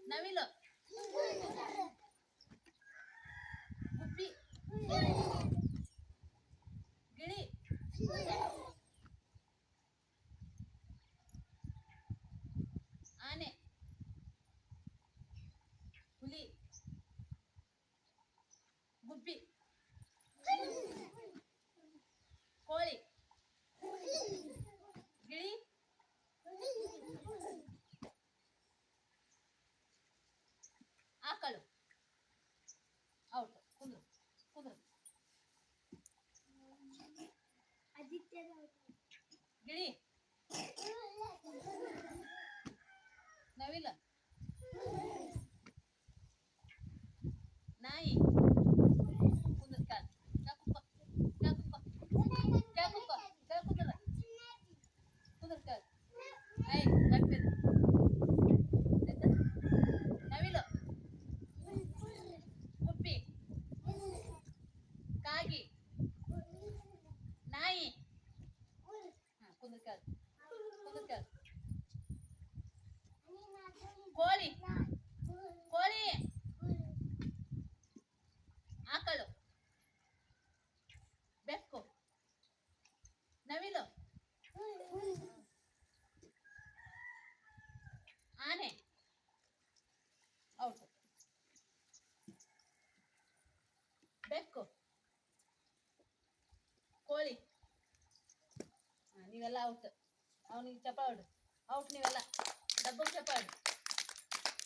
ನವಿಲು ಗುಬ್ಬಿ ಗಿಳಿ ಆನೆ ಹುಲಿ ಗುಬ್ಬಿ ಕೋಳಿ ಗಿಳಿ ಆಕಳು ಔಟ್ ಕುಂದ್ರು ಕುಂದ್ರು ಗಿಳಿ ನವಿಲ ನಾಯಿ ಕುಂದ್ರ ಕುಂದ್ರ ನವಿಲು ಗುಬ್ಬಿ ಕಾಗಿ ನಾಯಿ ಕುಂದ್ರ ಕೋಳಿ ಕೋಳಿ ಆಕಳು ಬೆಕ್ಕು ನವಿಲು ಆನೆ ಔಟ್ ಬೆಕ್ಕು ಕೋಳಿ ನೀವೆಲ್ಲ ಔಟ್ ಅವನಿಗೆ ಚಪಾಡು ಔಟ್ ನೀವೆಲ್ಲ ಡಬ್ಬಗೆ ಚಪಾಡು